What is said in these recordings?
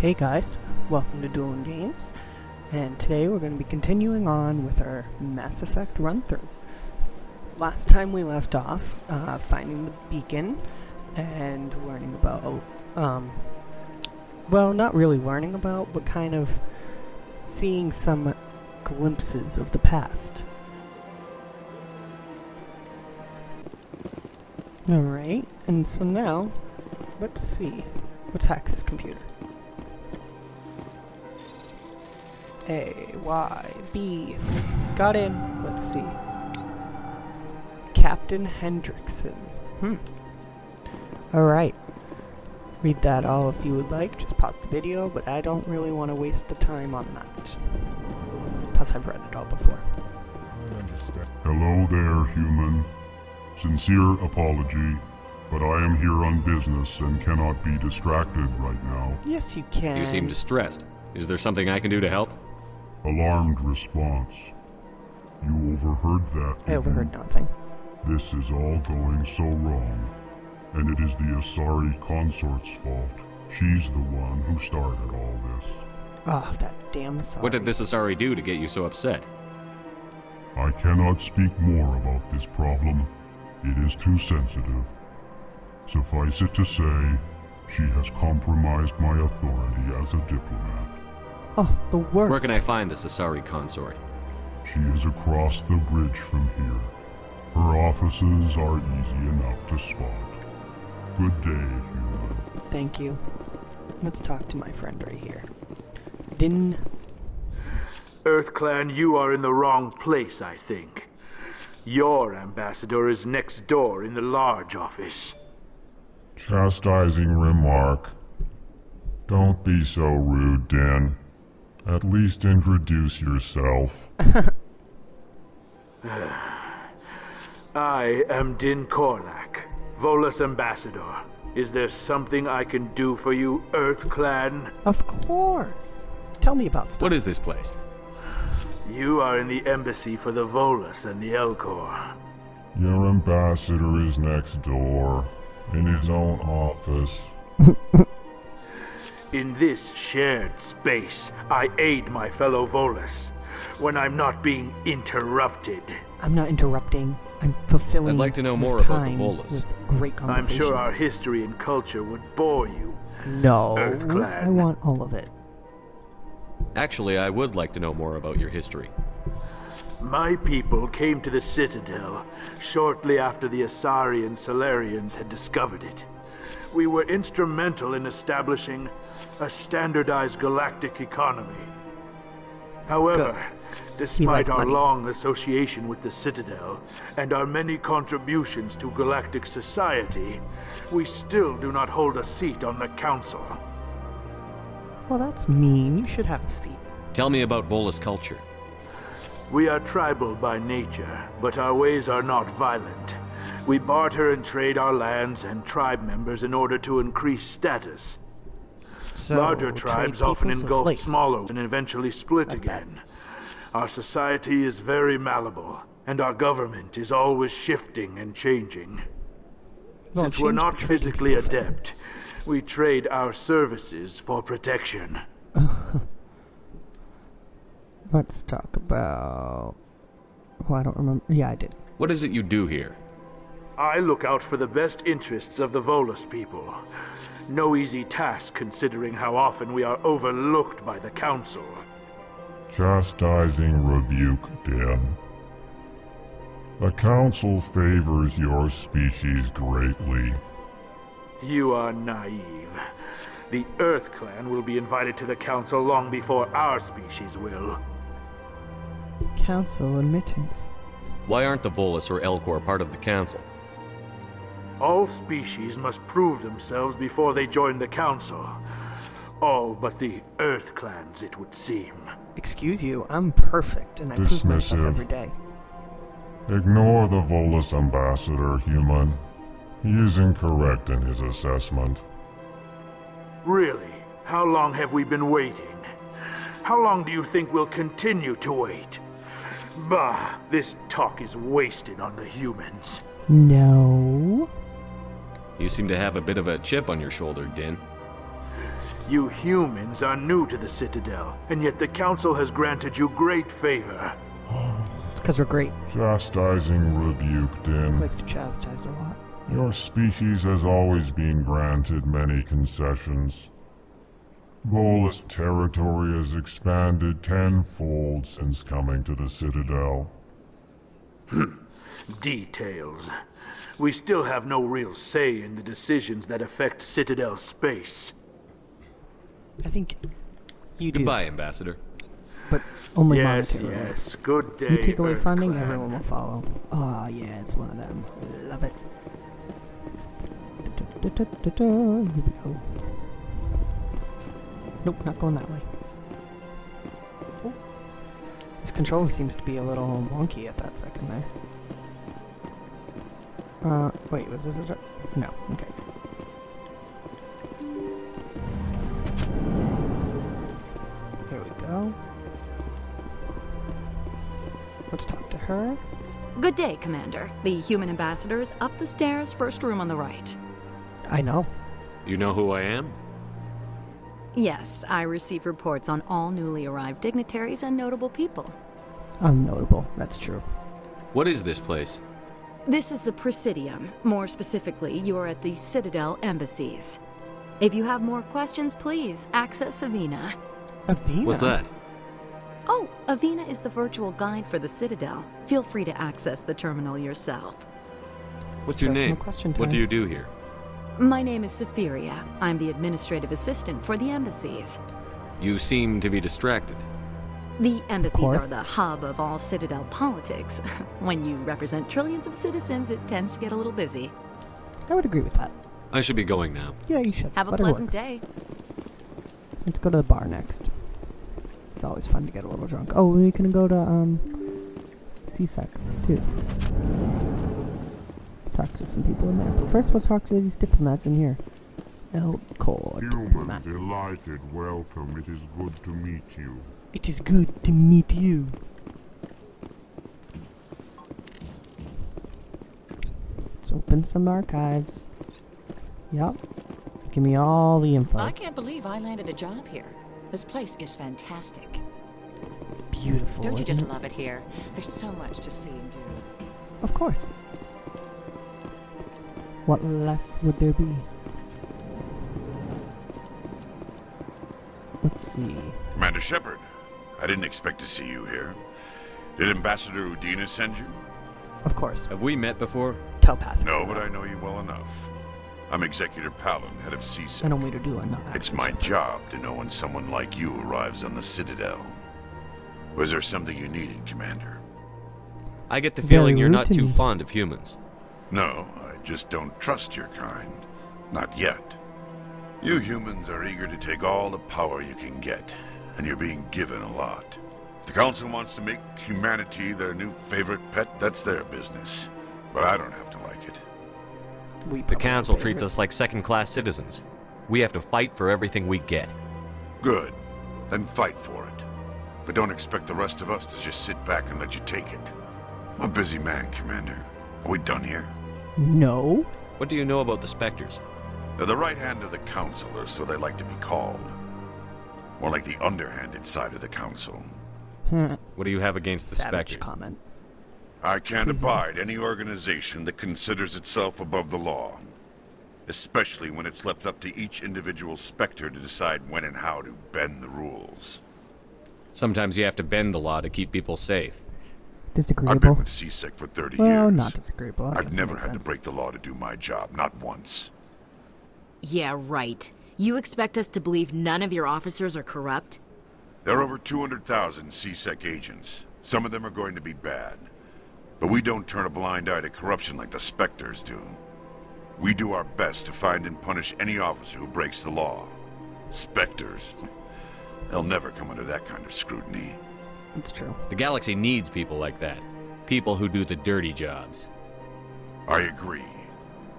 Hey guys, welcome to Dueling Games, and today we're going to be continuing on with our Mass Effect run-through. Last time we left off finding the beacon and learning about, well, not really learning about, but kind of seeing some glimpses of the past. Alright, and so now, let's see. Let's hack this computer. A, Y, B. Got in. Let's see. Captain Hendrickson. Alright. Read that all if you would like. Just pause the video, but I don't really want to waste the time on that. Plus, I've read it all before. Hello there, human. Sincere apology, but I am here on business and cannot be distracted right now. Yes, you can. You seem distressed. Is there something I can do to help? Alarmed response. You overheard that, I overheard nothing. This is all going so wrong, and it is the Asari consort's fault. She's the one who started all this. Ah, that damn Asari. What did this Asari do to get you so upset? I cannot speak more about this problem. It is too sensitive. Suffice it to say, she has compromised my authority as a diplomat. Oh, the worst. Where can I find this Asari consort? She is across the bridge from here. Her offices are easy enough to spot. Good day, human. Thank you. Let's talk to my friend right here. Din. EarthClan, you are in the wrong place, I think. Your ambassador is next door in the large office. Chastising remark. Don't be so rude, Din. At least introduce yourself. I am Din Korlak, Volus ambassador. Is there something I can do for you, EarthClan? Of course. Tell me about stuff. What is this place? You are in the embassy for the Volus and the Elcor. Your ambassador is next door, in his own office. In this shared space, I aid my fellow Volus when I'm not being interrupted. I'm not interrupting. I'm fulfilling. I'd like to know my more about the time Volus. With great I'm conversation. sure our history and culture would bore you. No, EarthClan. I want all of it. Actually, I would like to know more about your history. My people came to the Citadel shortly after the Asari and Solarians had discovered it. We were instrumental in establishing a standardized galactic economy. However, despite our money. long association with the Citadel and our many contributions to galactic society, we still do not hold a seat on the Council. Well, that's mean. You should have a seat. Tell me about Volus culture. We are tribal by nature, but our ways are not violent. We barter and trade our lands and tribe members in order to increase status. So, Larger trade tribes often peoples with engulf slaves. smaller and eventually split That's again. Our society is very malleable, and our government is always shifting and changing. Well, Since we're change not for trading physically people, then. adept, we trade our services for protection. Let's talk about... Oh, I don't remember. Yeah, I did. What is it you do here? I look out for the best interests of the Volus people. No easy task considering how often we are overlooked by the Council. Chastising rebuke, Din. The Council favors your species greatly. You are naive. The EarthClan will be invited to the Council long before our species will. Council admittance. Why aren't the Volus or Elcor part of the Council? All species must prove themselves before they join the Council. All but the EarthClans, it would seem. Excuse you, I'm perfect, and I prove myself Dismissive. every day. Ignore the Volus ambassador, human. He is incorrect in his assessment. Really? How long have we been waiting? How long do you think we'll continue to wait? Bah, this talk is wasted on the humans. No. You seem to have a bit of a chip on your shoulder, Din. You humans are new to the Citadel, and yet the Council has granted you great favor. It's because we're great. Chastising rebuke, Din. Likes to chastise a lot. Your species has always been granted many concessions. Bolus territory has expanded tenfold since coming to the Citadel. Details. We still have no real say in the decisions that affect Citadel space. I think you do. Goodbye, Ambassador. But only Yes, monetarily. yes. Good day, You take away Earth funding, Clan. everyone will follow. Oh, yeah, it's one of them. Love it. Here we go. Nope, not going that way. Oh. This controller seems to be a little wonky at that second there. Wait, was this a... No, okay. Here we go. Let's talk to her. Good day, Commander. The human ambassador is up the stairs, first room on the right. I know. You know who I am? Yes, I receive reports on all newly arrived dignitaries and notable people. I'm notable, that's true. What is this place? This is the Presidium. More specifically, you are at the Citadel embassies. If you have more questions, please access Avina. Avina? What's that? Oh, Avina is the virtual guide for the Citadel. Feel free to access the terminal yourself. What's your Personal name? question What time. do you do here? My name is Saphiria. I'm the administrative assistant for the embassies. You seem to be distracted. The embassies course. are the hub of all Citadel politics. When you represent trillions of citizens, it tends to get a little busy. I would agree with that. I should be going now. Yeah, you should. Have a Let her pleasant work. day. Let's go to the bar next. It's always fun to get a little drunk. Oh, we can go to, CSEC, too. Talk to some people in there. But first, we'll talk to these diplomats in here. El Cor Human, diplomat. delighted, welcome. It is good to meet you. It is good to meet you. Let's open some archives. Yup. Give me all the info. I can't believe I landed a job here. This place is fantastic. Beautiful. Don't you isn't just it? love it here? There's so much to see and do. Of course. What less would there be? Let's see. Commander Shepard, I didn't expect to see you here. Did Ambassador Udina send you? Of course. Have we met before? Telepathic. No, but I know you well enough. I'm Executor Palin, head of I CSEC. don't mean to do it. Not It's my job to know when someone like you arrives on the Citadel. Was there something you needed, Commander? I get the Very feeling you're rude not to too me. fond of humans. No, I just don't trust your kind. Not yet. You humans are eager to take all the power you can get, and you're being given a lot. If the Council wants to make humanity their new favorite pet, that's their business. But I don't have to like it. The Council treats us like second-class citizens. We have to fight for everything we get. Good. Then fight for it. But don't expect the rest of us to just sit back and let you take it. I'm a busy man, Commander. Are we done here? No. What do you know about the Spectres? They're the right hand of the Council, or so they like to be called. More like the underhanded side of the Council. What do you have against the Savage Spectres? comment. I can't Jesus. abide any organization that considers itself above the law. Especially when it's left up to each individual Spectre to decide when and how to bend the rules. Sometimes you have to bend the law to keep people safe. I've Disagreeable. been with CSEC for 30 Well, years. not disagreeable. I guess I've it never makes had to sense. break the law to do my job, not once. Yeah, right. You expect us to believe none of your officers are corrupt? There are over 200,000 CSEC agents. Some of them are going to be bad. But we don't turn a blind eye to corruption like the Spectres do. We do our best to find and punish any officer who breaks the law. Spectres, they'll never come under that kind of scrutiny. It's true. The galaxy needs people like that. People who do the dirty jobs. I agree.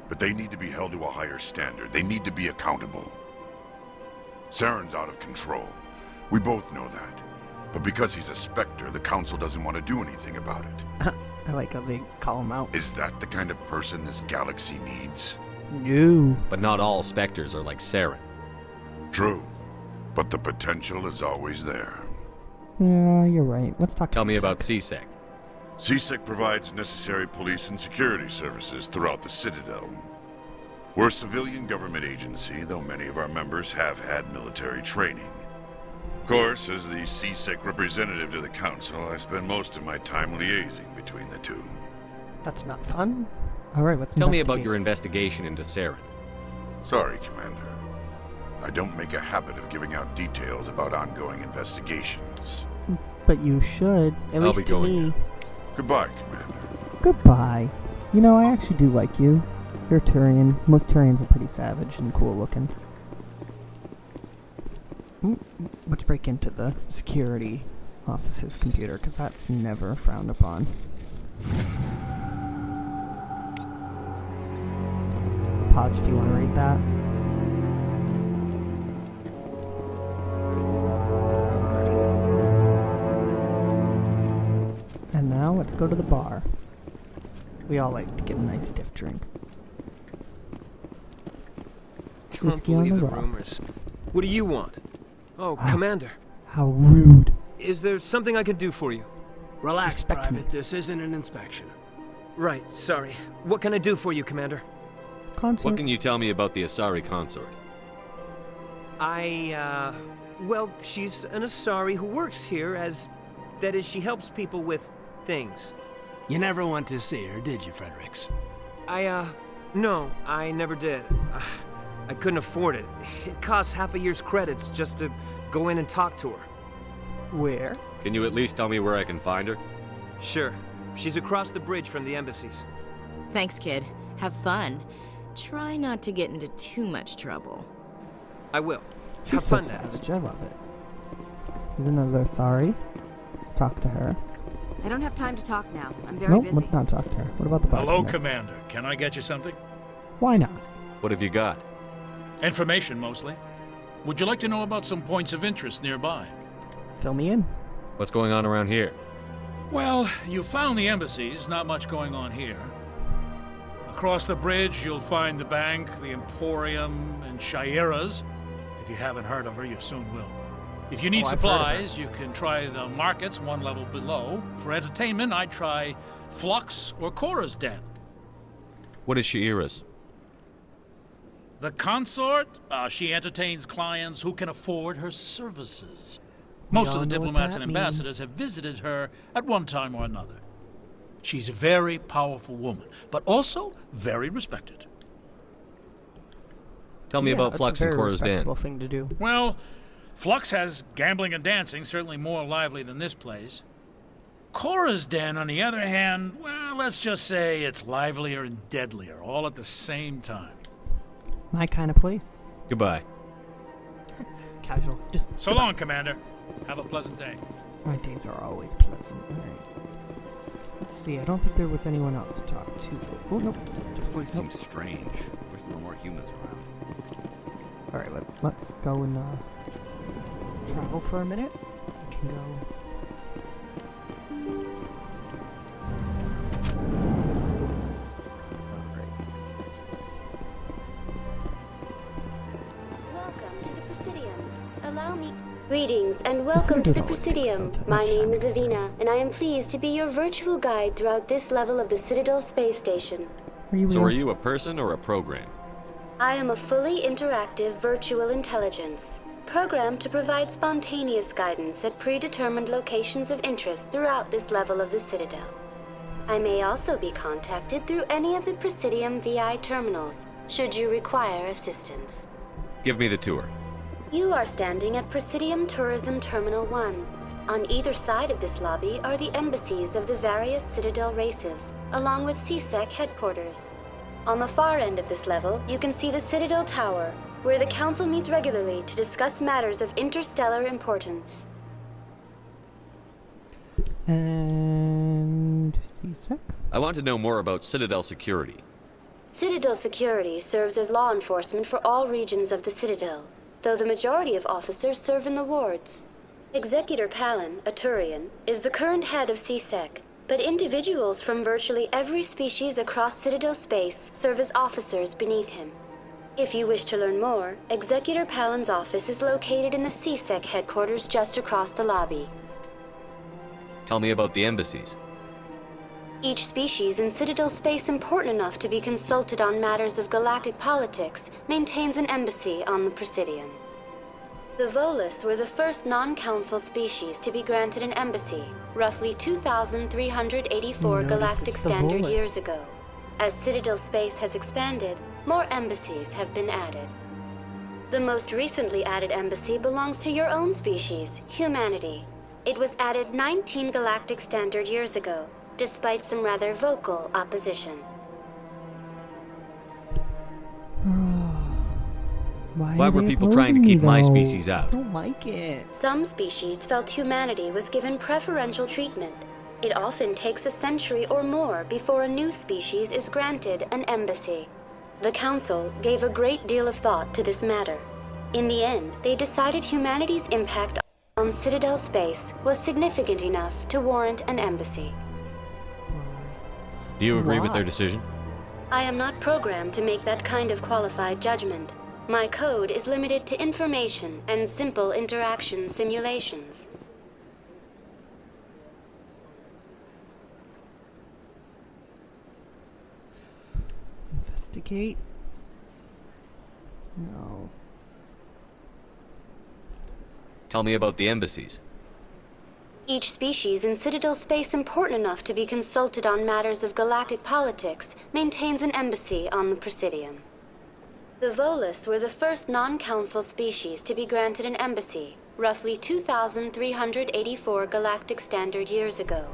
But they need to be held to a higher standard. They need to be accountable. Saren's out of control. We both know that. But because he's a Spectre, the Council doesn't want to do anything about it. I like how they call him out. Is that the kind of person this galaxy needs? No. But not all Spectres are like Saren. True. but the potential is always there. Yeah, you're right. Let's talk Tell me CSEC. about CSEC. CSEC provides necessary police and security services throughout the Citadel. We're a civilian government agency, though many of our members have had military training. Of course, as the CSEC representative to the Council, I spend most of my time liaising between the two. That's not fun. Alright, let's Tell me about investigate. your investigation into Saren. Sorry, Commander. I don't make a habit of giving out details about ongoing investigations. But you should, at I'll least be to going me. Goodbye, Commander. Goodbye. You know, I actually do like you. You're a Turian. Most Turians are pretty savage and cool looking. Let's break into the security officer's computer, because that's never frowned upon. Pause if you want to read that. Alrighty. And now let's go to the bar. We all like to get a nice stiff drink. Don't Whiskey on believe the the rocks. rumors. What do you want? Oh, Commander. How rude. Is there something I can do for you? Relax, Respect Private. me. This isn't an inspection. Right, sorry. What can I do for you, Commander? Consort. What can you tell me about the Asari consort? Well, she's an Asari who works here as... That is, she helps people with things. You never went to see her, did you, Fredericks? No, I never did. I couldn't afford it. It costs half a year's credits just to go in and talk to her. Where? Can you at least tell me where I can find her? Sure. She's across the bridge from the embassies. Thanks, kid. Have fun. Try not to get into too much trouble. I will. She's Have so fun, Nat. savage. I love it. There's another sorry. Let's talk to her. I don't have time to talk now. I'm very Nope, busy. let's not talk to her. What about the bartender? Hello, Commander. Can I get you something? Why not? What have you got? Information, mostly. Would you like to know about some points of interest nearby? Fill me in. What's going on around here? Well, you found the embassies. Not much going on here. Across the bridge, you'll find the bank, the Emporium, and Shaira's. If you haven't heard of her, you soon will. If you need I've heard of her. supplies, you can try the markets one level below. For entertainment, I'd try Flux or Cora's Den. What is Shaira's? The consort, she entertains clients who can afford her services. Most all of the know what diplomats that and ambassadors means. have visited her at one time or another. She's a very powerful woman, but also very respected. Tell me about that's Flux a and very Cora's Den. respectable thing to do. Well, Flux has gambling and dancing, certainly more lively than this place. Cora's Den, on the other hand, well, let's just say it's livelier and deadlier, all at the same time. My kind of place. Goodbye. Casual. Just So goodbye. long, Commander. Have a pleasant day. My days are always pleasant. Alright. Let's see. I don't think there was anyone else to talk to. Oh, nope. This place Nope. seems strange. Wish there were more humans around. Alright, let's go and travel for a minute. We can go. Alright. Welcome to the Presidium. Allow me. Greetings and welcome to the Citadel always takes Presidium. so My much name time is to get Avina, and I am pleased to be your virtual guide throughout this level of the Citadel space station. Are you So real? are you a person or a program? I am a fully interactive virtual intelligence, programmed to provide spontaneous guidance at predetermined locations of interest throughout this level of the Citadel. I may also be contacted through any of the Presidium VI terminals, should you require assistance. Give me the tour. You are standing at Presidium Tourism Terminal 1. On either side of this lobby are the embassies of the various Citadel races, along with CSEC headquarters. On the far end of this level, you can see the Citadel Tower, where the Council meets regularly to discuss matters of interstellar importance. And CSEC? I want to know more about Citadel security. Citadel Security serves as law enforcement for all regions of the Citadel, though the majority of officers serve in the wards. Executor Palin, a Turian, is the current head of CSEC, but individuals from virtually every species across Citadel space serve as officers beneath him. If you wish to learn more, Executor Palin's office is located in the CSEC headquarters just across the lobby. Tell me about the embassies. Each species in Citadel space important enough to be consulted on matters of galactic politics maintains an embassy on the Presidium. The Volus were the first non-council species to be granted an embassy, roughly 2,384 galactic standard years ago. As Citadel space has expanded, more embassies have been added. The most recently added embassy belongs to your own species, humanity. It was added 19 galactic standard years ago, despite some rather vocal opposition. Why were people trying to keep my species out? I don't like it. Some species felt humanity was given preferential treatment. It often takes a century or more before a new species is granted an embassy. The Council gave a great deal of thought to this matter. In the end, they decided humanity's impact on Citadel space was significant enough to warrant an embassy. Do you agree with their decision? I am not programmed to make that kind of qualified judgment. My code is limited to information and simple interaction simulations. Investigate? No. Tell me about the embassies. Each species in Citadel space important enough to be consulted on matters of galactic politics maintains an embassy on the Presidium. The Volus were the first non-council species to be granted an embassy, roughly 2,384 galactic standard years ago.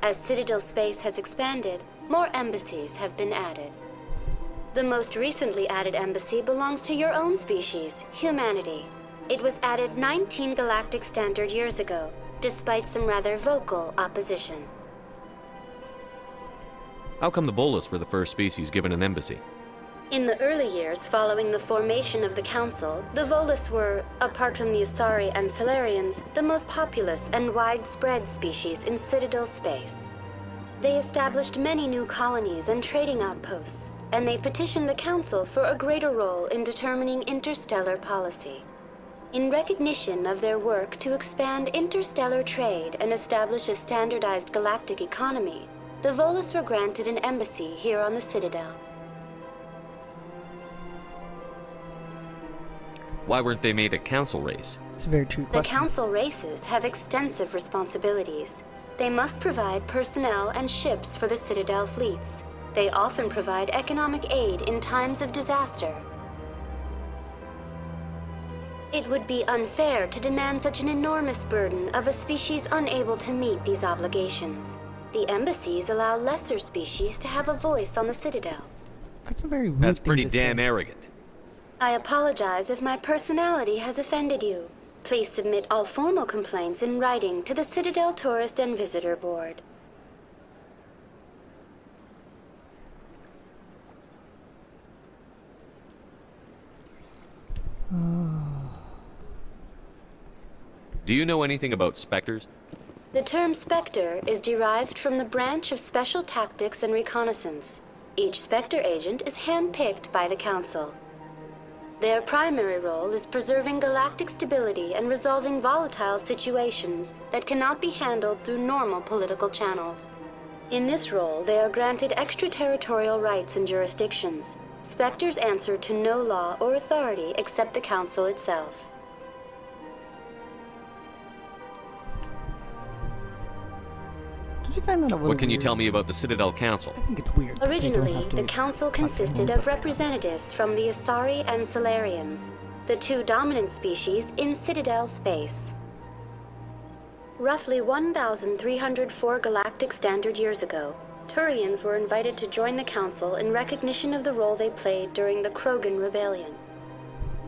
As Citadel space has expanded, more embassies have been added. The most recently added embassy belongs to your own species, humanity. It was added 19 galactic standard years ago, despite some rather vocal opposition. How come the Volus were the first species given an embassy? In the early years following the formation of the Council, the Volus were, apart from the Asari and Solarians, the most populous and widespread species in Citadel space. They established many new colonies and trading outposts, and they petitioned the Council for a greater role in determining interstellar policy. In recognition of their work to expand interstellar trade and establish a standardized galactic economy, the Volus were granted an embassy here on the Citadel. Why weren't they made a council race? It's a very true question. The council races have extensive responsibilities. They must provide personnel and ships for the Citadel fleets. They often provide economic aid in times of disaster. It would be unfair to demand such an enormous burden of a species unable to meet these obligations. The embassies allow lesser species to have a voice on the Citadel. That's a very rude That's thing pretty to damn say. arrogant. I apologize if my personality has offended you. Please submit all formal complaints in writing to the Citadel Tourist and Visitor Board. Do you know anything about specters? The term Spectre is derived from the branch of Special Tactics and Reconnaissance. Each Spectre agent is handpicked by the Council. Their primary role is preserving galactic stability and resolving volatile situations that cannot be handled through normal political channels. In this role, they are granted extraterritorial rights and jurisdictions. Spectres answer to no law or authority except the Council itself. Did you find that a little What can you weird? tell me about the Citadel Council? I think it's weird. that they don't Originally, have to the Council talk to consisted anyone of but representatives from the Asari and Solarians, the two dominant species in Citadel space. Roughly 1,304 galactic standard years ago, Turians were invited to join the Council in recognition of the role they played during the Krogan Rebellion.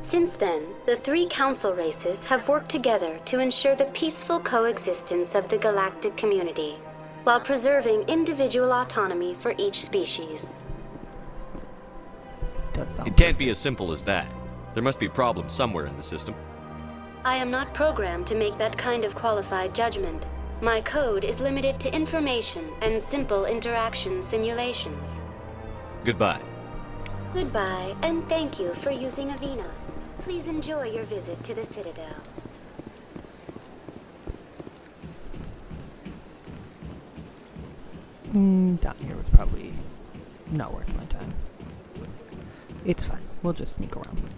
Since then, the three Council races have worked together to ensure the peaceful coexistence of the galactic community, while preserving individual autonomy for each species. Does sound It can't be as simple as that. There must be problems somewhere in the system. I am not programmed to make that kind of qualified judgment. My code is limited to information and simple interaction simulations. Goodbye. Goodbye, and thank you for using Avena. Please enjoy your visit to the Citadel. Down here was probably not worth my time. It's fine. We'll just sneak around.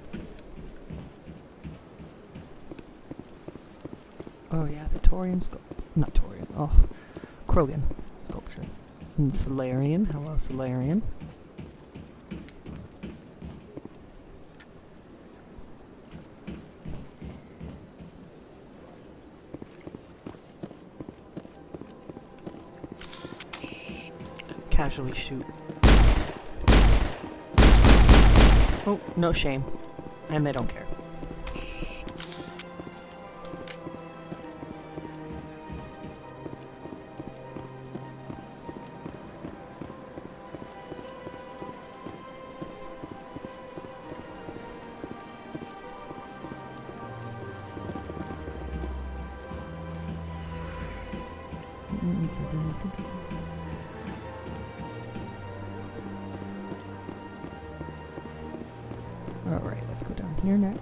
Oh yeah, the Taurian not Taurian. Oh, Krogan sculpture. And Solarian. Hello, Solarian. Casually shoot. Oh, no shame. And they don't care. Alright, let's go down here next.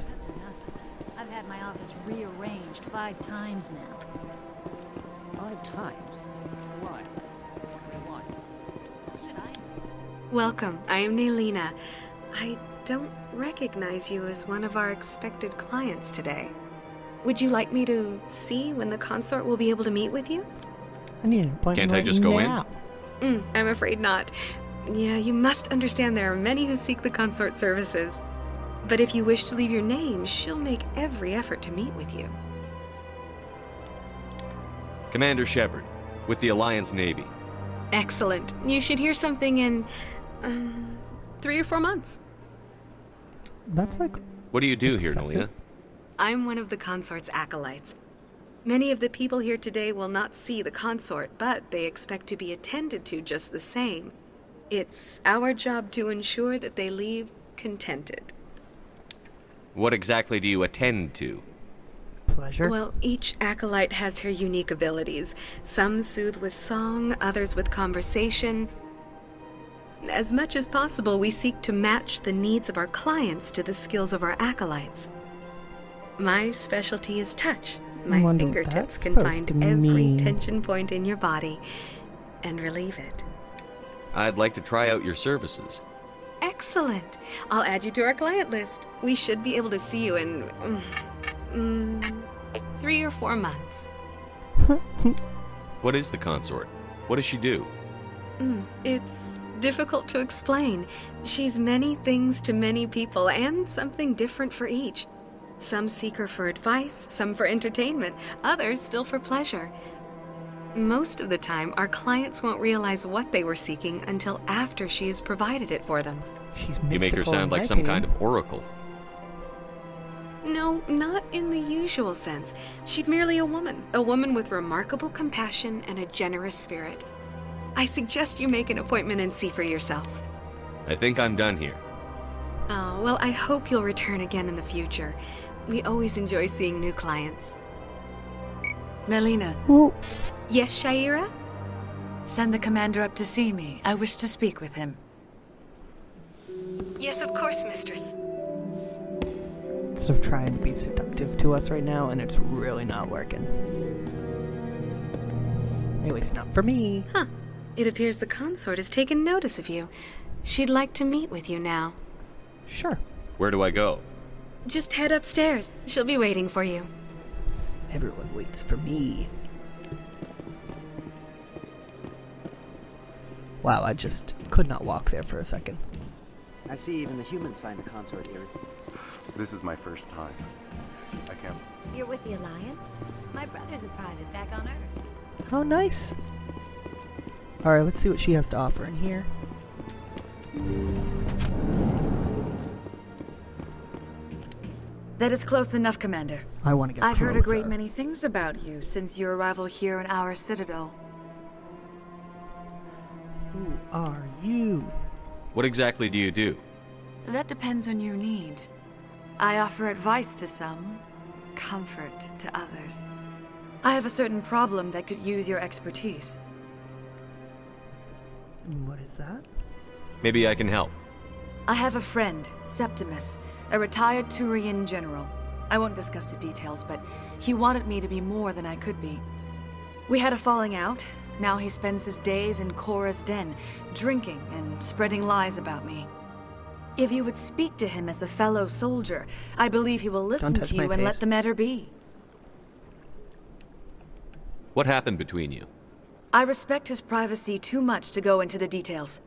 That's nothing. I've had my office rearranged 5 times now. 5 times? Why? What should I? Welcome. I am Nelina. I don't recognize you as one of our expected clients today. Would you like me to see when the consort will be able to meet with you? I need an appointment. Can't I just go in? I'm afraid not. Yeah, you must understand there are many who seek the consort services. But if you wish to leave your name, she'll make every effort to meet with you. Commander Shepard, with the Alliance Navy. Excellent. You should hear something in 3 or 4 months. That's like... What do you do here, Nelina? I'm one of the consort's acolytes. Many of the people here today will not see the consort, but they expect to be attended to just the same. It's our job to ensure that they leave contented. What exactly do you attend to? Pleasure. Well, each acolyte has her unique abilities. Some soothe with song, others with conversation. As much as possible, we seek to match the needs of our clients to the skills of our acolytes. My specialty is touch. My fingertips can find every tension point in your body and relieve it. I'd like to try out your services. Excellent. I'll add you to our client list. We should be able to see you in 3 or 4 months. What is the consort? What does she do? It's difficult to explain. She's many things to many people and something different for each. Some seek her for advice, some for entertainment, others still for pleasure. Most of the time, our clients won't realize what they were seeking until after she has provided it for them. She's mystical. You make her sound like some kind of oracle. No, not in the usual sense. She's merely a woman with remarkable compassion and a generous spirit. I suggest you make an appointment and see for yourself. I think I'm done here. Oh, well, I hope you'll return again in the future. We always enjoy seeing new clients. Nelina. Ooh. Yes, Shaira? Send the commander up to see me. I wish to speak with him. Yes, of course, mistress. Instead of trying to be seductive to us right now, and it's really not working. At least not for me. Huh. It appears the consort has taken notice of you. She'd like to meet with you now. Sure. Where do I go? Just head upstairs. She'll be waiting for you. Everyone waits for me. Wow, I just could not walk there for a second. I see even the humans find the consort here. This is my first time. I can't... You're with the Alliance? My brother's a private back on Earth. How nice. Alright, let's see what she has to offer in here. That is close enough, Commander. I want to get I've closer. heard a great many things about you since your arrival here in our Citadel. Who are you? What exactly do you do? That depends on your needs. I offer advice to some, comfort to others. I have a certain problem that could use your expertise. And what is that? Maybe I can help. I have a friend, Septimus, a retired Turian general. I won't discuss the details, but he wanted me to be more than I could be. We had a falling out. Now he spends his days in Cora's den, drinking and spreading lies about me. If you would speak to him as a fellow soldier, I believe he will listen to you and let the matter be. What happened between you? I respect his privacy too much to go into the details.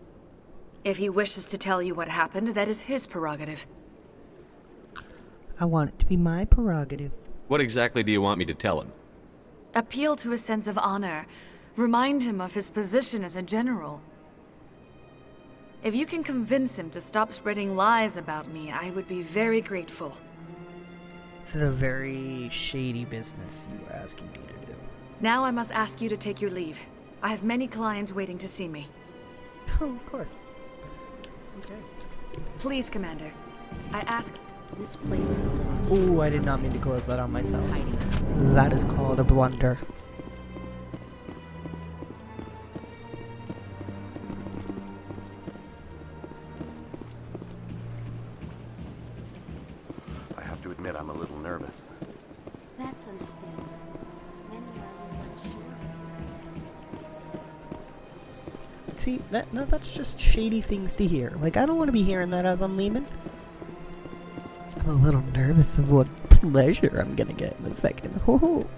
If he wishes to tell you what happened, that is his prerogative. I want it to be my prerogative. What exactly do you want me to tell him? Appeal to his sense of honor. Remind him of his position as a general. If you can convince him to stop spreading lies about me, I would be very grateful. This is a very shady business you are asking me to do. Now I must ask you to take your leave. I have many clients waiting to see me. Oh, of course. Okay. Please, Commander. I ask... This place is a little... Ooh, I did not mean to close that on myself. That is called a blunder. I have to admit I'm a little nervous. That's understandable. Many are a little unsure until they step See, that's just shady things to hear. Like, I don't want to be hearing that as I'm leaving. I'm a little nervous of what pleasure I'm gonna get in a second. Ooh.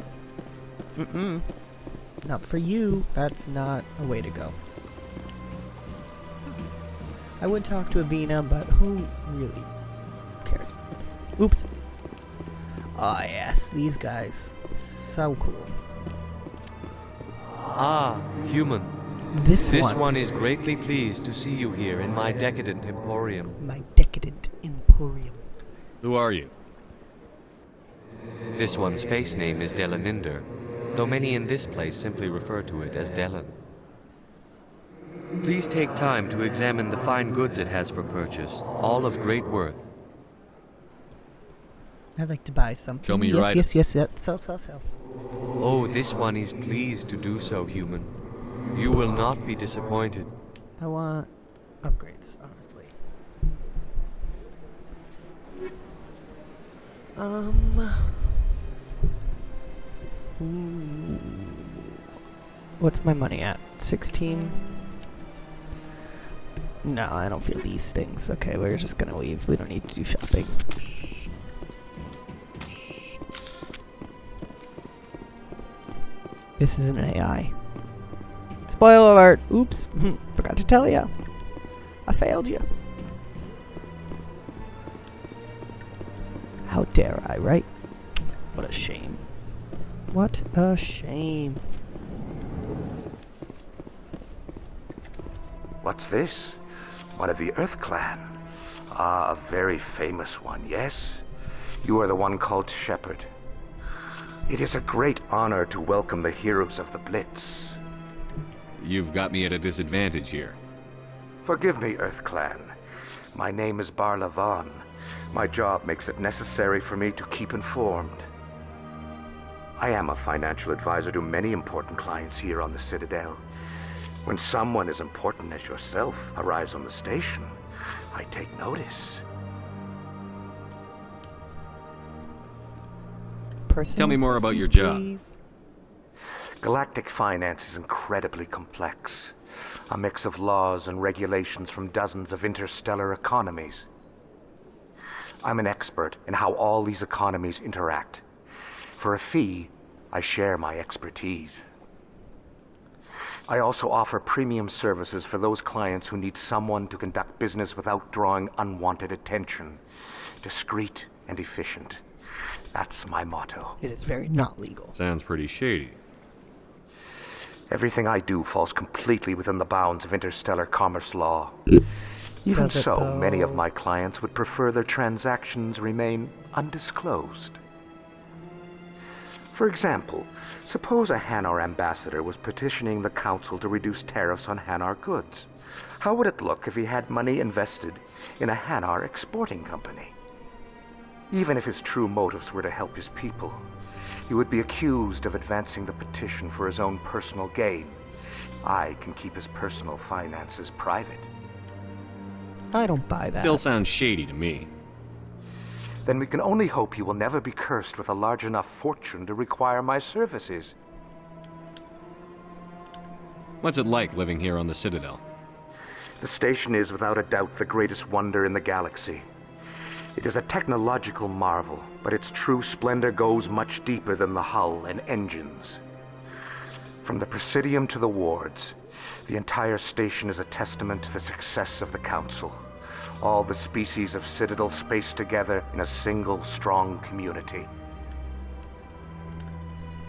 Not for you. That's not a way to go. I would talk to Avina, but who really cares? Oops. Oh yes, these guys. So cool. Ah, human. This one is greatly pleased to see you here in my decadent emporium. My decadent emporium. Who are you? This one's face name is Delaninder, though many in this place simply refer to it as Delan. Please take time to examine the fine goods it has for purchase, all of great worth. I'd like to buy something. Show me your items. Yes. Sell. Oh, this one is pleased to do so, human. You will not be disappointed. I want upgrades, honestly. What's my money at? 16? No, I don't feel these things. Okay, we're just gonna leave. We don't need to do shopping. This is an AI. Spoiler alert! Oops. Forgot to tell you. I failed you. How dare I, right? What a shame. What a shame. What's this? One of the Earth Clan. Ah, a very famous one, yes? You are the one called Shepherd. It is a great honor to welcome the heroes of the Blitz. You've got me at a disadvantage here. Forgive me, Earth Clan. My name is Barla Vaughn. My job makes it necessary for me to keep informed. I am a financial advisor to many important clients here on the Citadel. When someone as important as yourself arrives on the station, I take notice. Tell me more about your job. Galactic finance is incredibly complex. A mix of laws and regulations from dozens of interstellar economies. I'm an expert in how all these economies interact. For a fee, I share my expertise. I also offer premium services for those clients who need someone to conduct business without drawing unwanted attention. Discreet and efficient. That's my motto. It is very not legal. Sounds pretty shady. Everything I do falls completely within the bounds of interstellar commerce law. Even so, many of my clients would prefer their transactions remain undisclosed. For example, suppose a Hanar ambassador was petitioning the council to reduce tariffs on Hanar goods. How would it look if he had money invested in a Hanar exporting company? Even if his true motives were to help his people, he would be accused of advancing the petition for his own personal gain. I can keep his personal finances private. I don't buy that. Still sounds shady to me. Then we can only hope you will never be cursed with a large enough fortune to require my services. What's it like living here on the Citadel? The station is without a doubt the greatest wonder in the galaxy. It is a technological marvel, but its true splendor goes much deeper than the hull and engines. From the Presidium to the wards, the entire station is a testament to the success of the Council. All the species of Citadel spaced together in a single, strong community.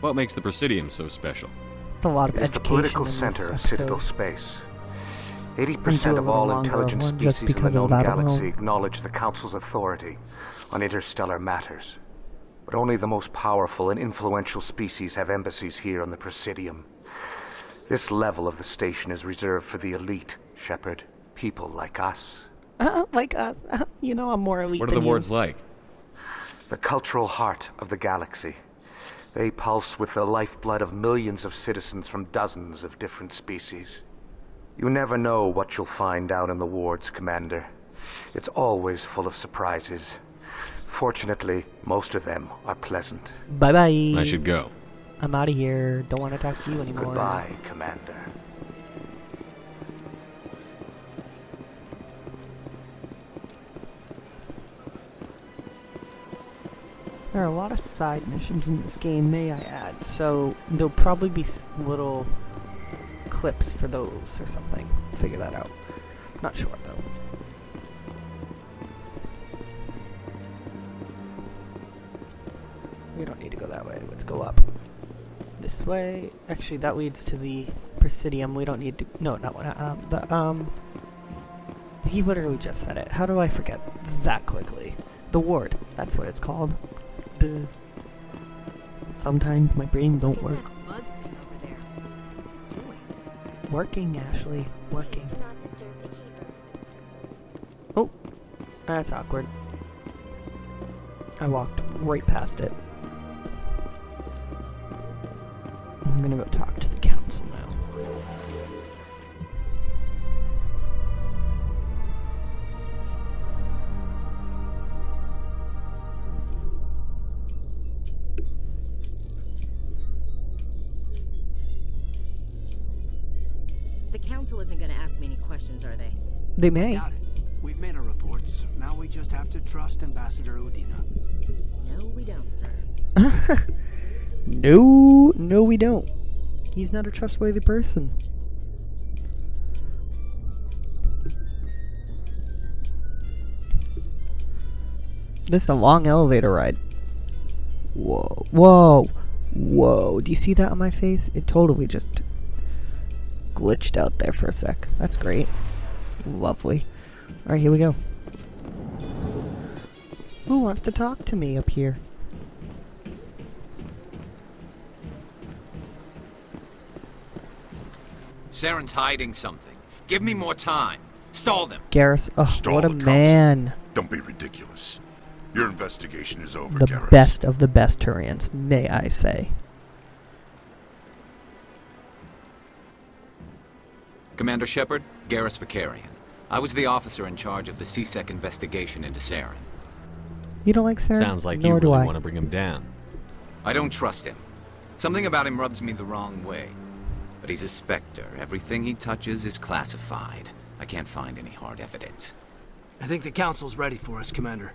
What makes the Presidium so special? It's a lot of it is the political center of Citadel space. 80% of all intelligent species in the known galaxy acknowledge the Council's authority on interstellar matters. But only the most powerful and influential species have embassies here on the Presidium. This level of the station is reserved for the elite, Shepard. People like us. Like us. You know I'm more elite What are the wards like? The cultural heart of the galaxy. They pulse with the lifeblood of millions of citizens from dozens of different species. You never know what you'll find down in the wards, Commander. It's always full of surprises. Fortunately, most of them are pleasant. Bye-bye. I should go. I'm out of here. Don't want to talk to you anymore. Goodbye, Commander. There are a lot of side missions in this game, may I add, so there'll probably be little clips for those or something. Figure that out. Not sure, though. We don't need to go that way. Let's go up. This way. Actually, that leads to the Presidium. We don't need to... No, not one. He literally just said it. How do I forget that quickly? The ward. That's what it's called. Sometimes my brain don't work. Working, Ashley. Working. Oh, that's awkward. I walked right past it. I'm gonna go talk to the council now. The council isn't going to ask me any questions, are they? They may. Got it. We've made our reports. Now we just have to trust Ambassador Udina. No, we don't, sir. No, we don't. He's not a trustworthy person. This is a long elevator ride. Whoa, whoa, whoa. Do you see that on my face? It totally just glitched out there for a sec. That's great. Lovely. Alright, here we go. Who wants to talk to me up here? Saren's hiding something. Give me more time. Stall them. Garrus, oh, what a man. Don't be ridiculous. Your investigation is over, The Garrus. best of the best Turians, may I say. Commander Shepard, Garrus Vakarian. I was the officer in charge of the CSEC investigation into Saren. You don't like Saren? Sounds like Nor you do really I. want to bring him down. I don't trust him. Something about him rubs me the wrong way. But he's a Spectre. Everything he touches is classified. I can't find any hard evidence. I think the council's ready for us, Commander.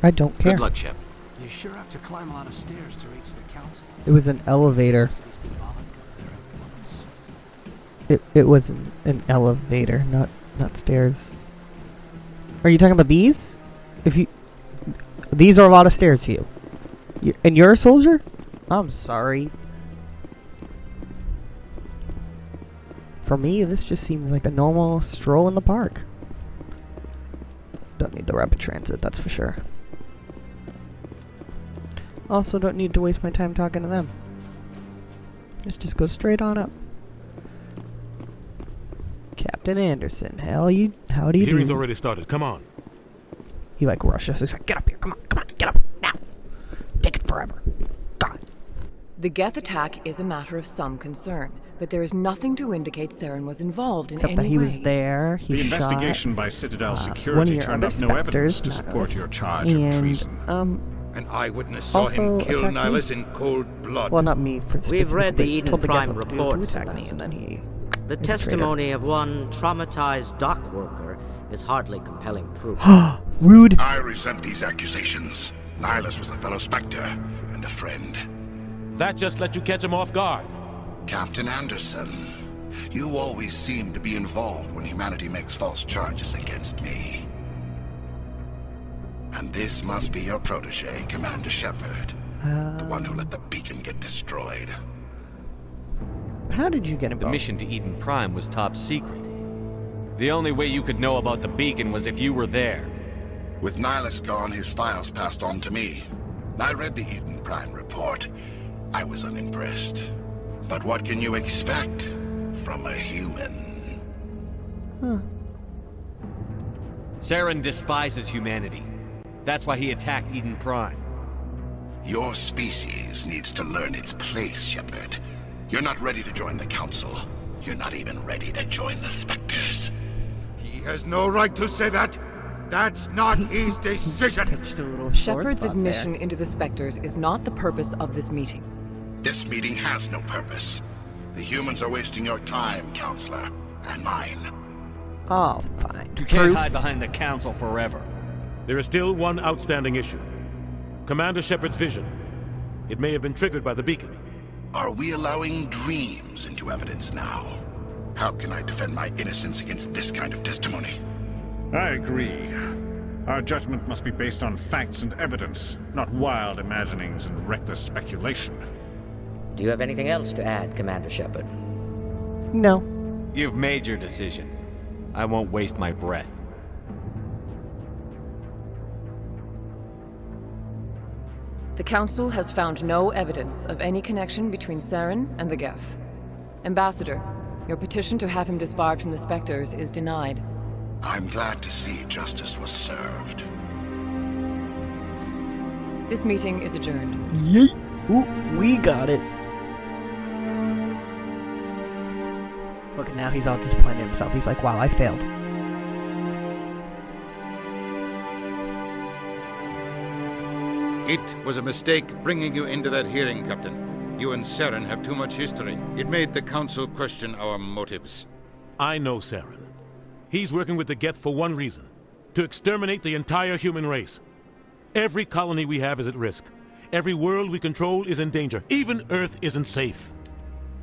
I don't care. Good luck, Shep. You sure have to climb a lot of stairs to reach the council. It was an elevator. It was an elevator, not stairs. Are you talking about these? These are a lot of stairs to you. And you're a soldier? I'm sorry. For me, this just seems like a normal stroll in the park. Don't need the rapid transit, that's for sure. Also, don't need to waste my time talking to them. Let's just go straight on up. Captain Anderson, how do you do? Hearing's already started. Come on. He like rushes. He's like, get up here. Come on, get up now. Take it forever. God. The Geth attack is a matter of some concern, but there is nothing to indicate Saren was involved in Except any that he way. was there. He The investigation shot, by Citadel one security of your turned other up no evidence specters, to support Nihilus, your charge of treason. An eyewitness saw also him kill attacked me. Nihilus in cold blood. Well, not me. For We've read the specifically, Eden told the Prime Geth to reports, attack me, and Ambassador. then he. The is a testimony of one traumatized dock worker is hardly compelling proof. Rude. I resent these accusations. Nihilus was a fellow Spectre and a friend. That just let you catch him off guard. Captain Anderson, you always seem to be involved when humanity makes false charges against me. And this must be your protege, Commander Shepard. The one who let the beacon get destroyed. How did you get involved? The mission to Eden Prime was top secret. The only way you could know about the beacon was if you were there. With Nihilus gone, his files passed on to me. I read the Eden Prime report. I was unimpressed. But what can you expect from a human? Saren despises humanity. That's why he attacked Eden Prime. Your species needs to learn its place, Shepard. You're not ready to join the Council. You're not even ready to join the Spectres. He has no right to say that. That's not his decision. Shepard's admission into the Spectres is not the purpose of this meeting. This meeting has no purpose. The humans are wasting your time, Counselor, and mine. Oh, fine. You can't hide behind the Council forever. There is still one outstanding issue. Commander Shepard's vision. It may have been triggered by the beacon. Are we allowing dreams into evidence now? How can I defend my innocence against this kind of testimony? I agree. Our judgment must be based on facts and evidence, not wild imaginings and reckless speculation. Do you have anything else to add, Commander Shepard? No. You've made your decision. I won't waste my breath. The Council has found no evidence of any connection between Saren and the Geth. Ambassador, your petition to have him disbarred from the Spectres is denied. I'm glad to see justice was served. This meeting is adjourned. Yeet. Ooh, we got it. Look, now he's all disappointed in himself. He's like, wow, I failed. It was a mistake bringing you into that hearing, Captain. You and Saren have too much history. It made the Council question our motives. I know Saren. He's working with the Geth for one reason. To exterminate the entire human race. Every colony we have is at risk. Every world we control is in danger. Even Earth isn't safe.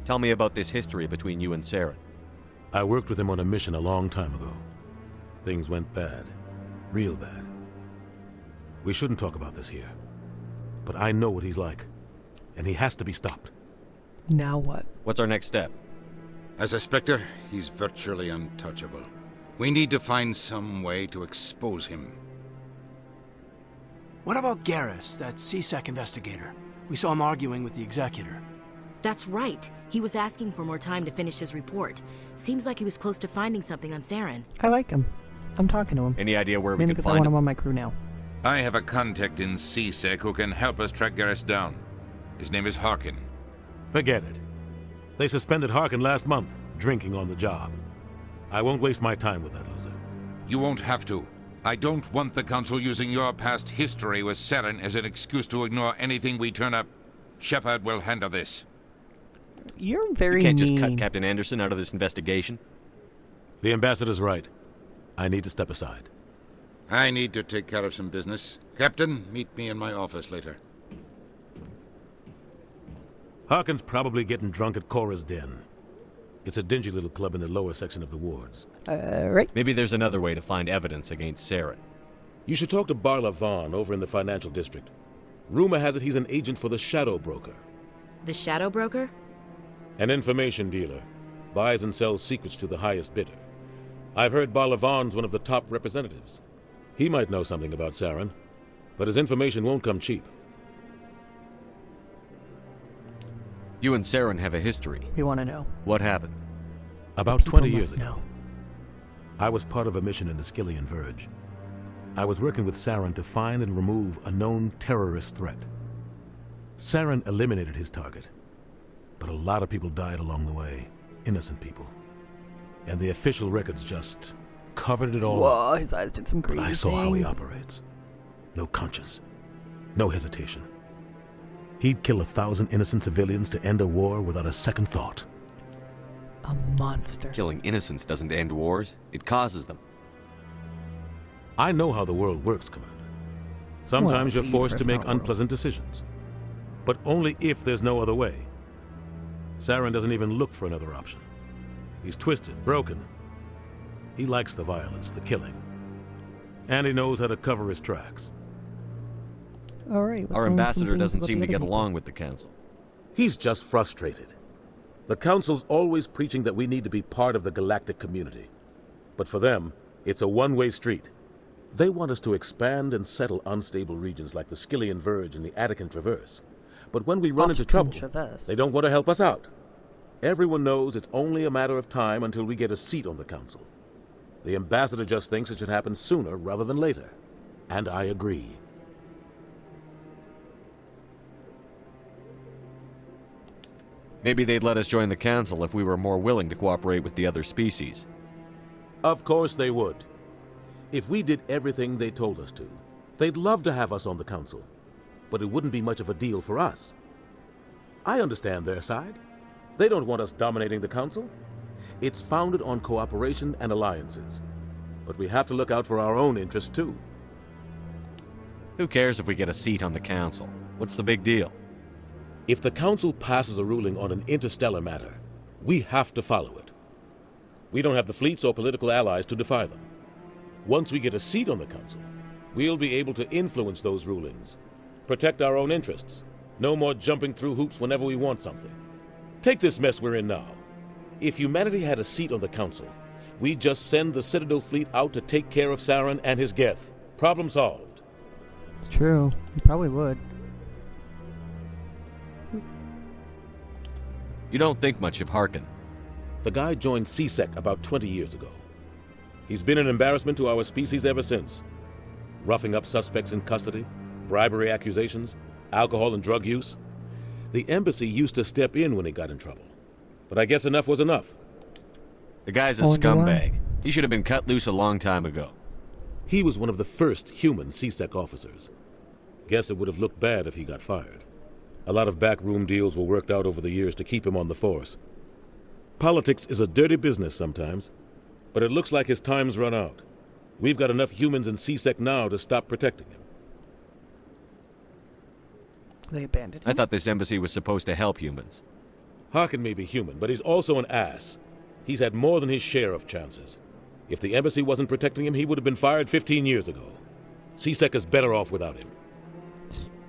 Tell me about this history between you and Saren. I worked with him on a mission a long time ago. Things went bad. Real bad. We shouldn't talk about this here. But I know what he's like. And he has to be stopped. Now what? What's our next step? As a Spectre, he's virtually untouchable. We need to find some way to expose him. What about Garrus, that CSEC investigator? We saw him arguing with the Executor. That's right. He was asking for more time to finish his report. Seems like he was close to finding something on Saren. I like him. I'm talking to him. Any idea where we Mainly could because I find want him? him on my crew now. I have a contact in CSEC who can help us track Garrus down. His name is Harkin. Forget it. They suspended Harkin last month, drinking on the job. I won't waste my time with that loser. You won't have to. I don't want the Council using your past history with Saren as an excuse to ignore anything we turn up. Shepard will handle this. You're very You can't mean. just cut Captain Anderson out of this investigation. The ambassador's right. I need to step aside. I need to take care of some business. Captain, meet me in my office later. Harkin's probably getting drunk at Cora's Den. It's a dingy little club in the lower section of the wards. Right. Maybe there's another way to find evidence against Saren. You should talk to Barla Vaughn over in the financial district. Rumor has it he's an agent for the Shadow Broker. The Shadow Broker? An information dealer. Buys and sells secrets to the highest bidder. I've heard Barla Vaughn's one of the top representatives. He might know something about Saren, but his information won't come cheap. You and Saren have a history. We want to know. What happened? About People 20 years must ago. know. I was part of a mission in the Skillian Verge. I was working with Saren to find and remove a known terrorist threat. Saren eliminated his target, but a lot of people died along the way. Innocent people. And the official records just covered it all Whoa, up. his eyes did some crazy But I saw how he things. operates. No conscience. No hesitation. He'd kill 1,000 innocent civilians to end a war without a second thought. A monster. Killing innocents doesn't end wars, it causes them. I know how the world works, Commander. Sometimes Well, you're forced to make universe, not unpleasant decisions. But only if there's no other way. Saren doesn't even look for another option. He's twisted, broken. He likes the violence, the killing. And he knows how to cover his tracks. All right. Our ambassador doesn't seem to get along with the Council. He's just frustrated. The Council's always preaching that we need to be part of the galactic community. But for them, it's a one-way street. They want us to expand and settle unstable regions like the Skillian Verge and the Attican Traverse. But when we run into trouble, they don't want to help us out. Everyone knows it's only a matter of time until we get a seat on the Council. The ambassador just thinks it should happen sooner rather than later. And I agree. Maybe they'd let us join the Council if we were more willing to cooperate with the other species. Of course they would. If we did everything they told us to, they'd love to have us on the Council. But it wouldn't be much of a deal for us. I understand their side. They don't want us dominating the Council. It's founded on cooperation and alliances. But we have to look out for our own interests, too. Who cares if we get a seat on the Council? What's the big deal? If the Council passes a ruling on an interstellar matter, we have to follow it. We don't have the fleets or political allies to defy them. Once we get a seat on the Council, we'll be able to influence those rulings, protect our own interests. No more jumping through hoops whenever we want something. Take this mess we're in now. If humanity had a seat on the Council, we'd just send the Citadel fleet out to take care of Saren and his Geth. Problem solved. It's true. You probably would. You don't think much of Harkin. The guy joined CSEC about 20 years ago. He's been an embarrassment to our species ever since. Roughing up suspects in custody, bribery accusations, alcohol and drug use. The embassy used to step in when he got in trouble. But I guess enough was enough. The guy's a scumbag. He should have been cut loose a long time ago. He was one of the first human CSEC officers. Guess it would have looked bad if he got fired. A lot of backroom deals were worked out over the years to keep him on the force. Politics is a dirty business sometimes, but it looks like his time's run out. We've got enough humans in CSEC now to stop protecting him. They abandoned him? I thought this embassy was supposed to help humans. Harkin may be human, but he's also an ass. He's had more than his share of chances. If the embassy wasn't protecting him, he would have been fired 15 years ago. CSEC is better off without him.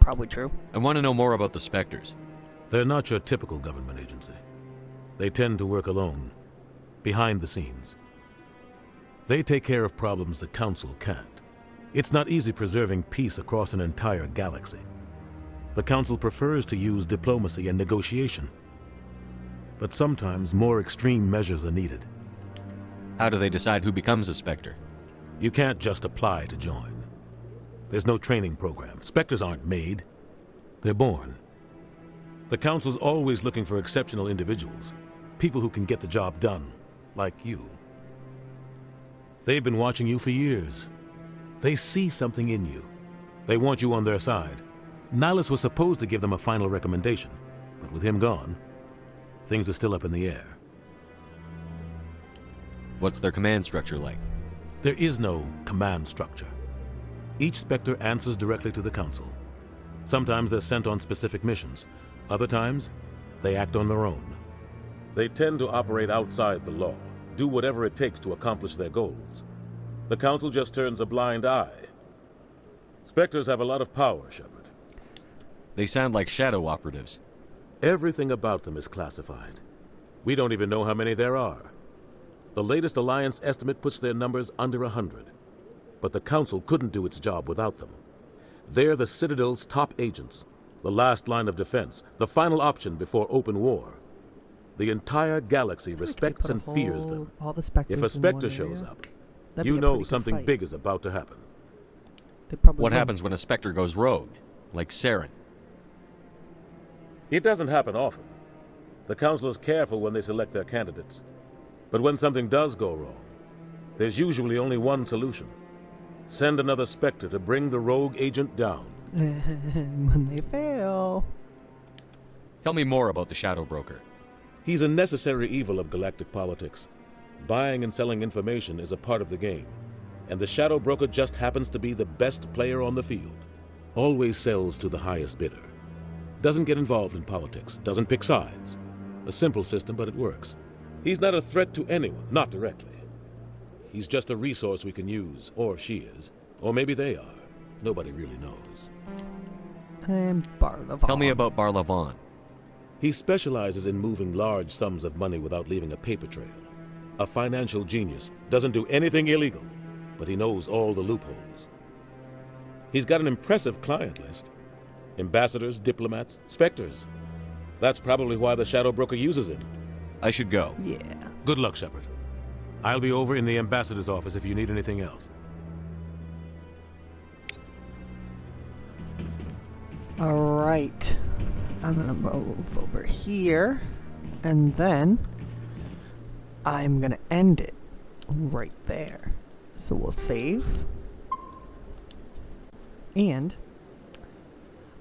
Probably true. I want to know more about the Spectres. They're not your typical government agency. They tend to work alone, behind the scenes. They take care of problems the Council can't. It's not easy preserving peace across an entire galaxy. The Council prefers to use diplomacy and negotiation. But sometimes more extreme measures are needed. How do they decide who becomes a Spectre? You can't just apply to join. There's no training program. Spectres aren't made. They're born. The Council's always looking for exceptional individuals. People who can get the job done, like you. They've been watching you for years. They see something in you. They want you on their side. Nihilus was supposed to give them a final recommendation, but with him gone, things are still up in the air. What's their command structure like? There is no command structure. Each Spectre answers directly to the Council. Sometimes they're sent on specific missions. Other times, they act on their own. They tend to operate outside the law, do whatever it takes to accomplish their goals. The Council just turns a blind eye. Spectres have a lot of power, Shepard. They sound like shadow operatives. Everything about them is classified. We don't even know how many there are. The latest Alliance estimate puts their numbers under 100. But the Council couldn't do its job without them. They're the Citadel's top agents, the last line of defense, the final option before open war. The entire galaxy respects and fears them. If a Spectre shows up, you know something big is about to happen. What happens when a Spectre goes rogue, like Saren? It doesn't happen often. The Council is careful when they select their candidates. But when something does go wrong, there's usually only one solution. Send another Spectre to bring the rogue agent down. When they fail. Tell me more about the Shadow Broker. He's a necessary evil of galactic politics. Buying and selling information is a part of the game, and the Shadow Broker just happens to be the best player on the field. Always sells to the highest bidder. Doesn't get involved in politics, doesn't pick sides. A simple system, but it works. He's not a threat to anyone, not directly. He's just a resource we can use, or she is. Or maybe they are. Nobody really knows. And Barlavon. Tell me about Barlavon. He specializes in moving large sums of money without leaving a paper trail. A financial genius, doesn't do anything illegal, but he knows all the loopholes. He's got an impressive client list. Ambassadors, diplomats, Spectres. That's probably why the Shadow Broker uses him. I should go. Yeah. Good luck, Shepard. I'll be over in the ambassador's office if you need anything else. Alright. I'm gonna move over here, and then I'm gonna end it right there. So we'll save. And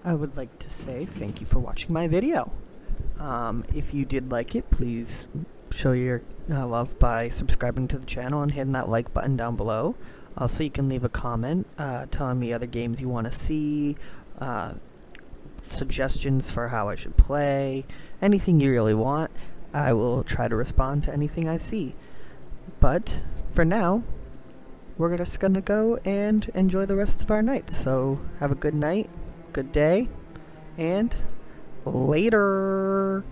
I would like to say thank you for watching my video. If you did like it, please show your love by subscribing to the channel and hitting that like button down below. Also, you can leave a comment telling me other games you want to see, suggestions for how I should play, anything you really want. I will try to respond to anything I see. But for now, we're just gonna go and enjoy the rest of our night. So have a good night, good day, and later.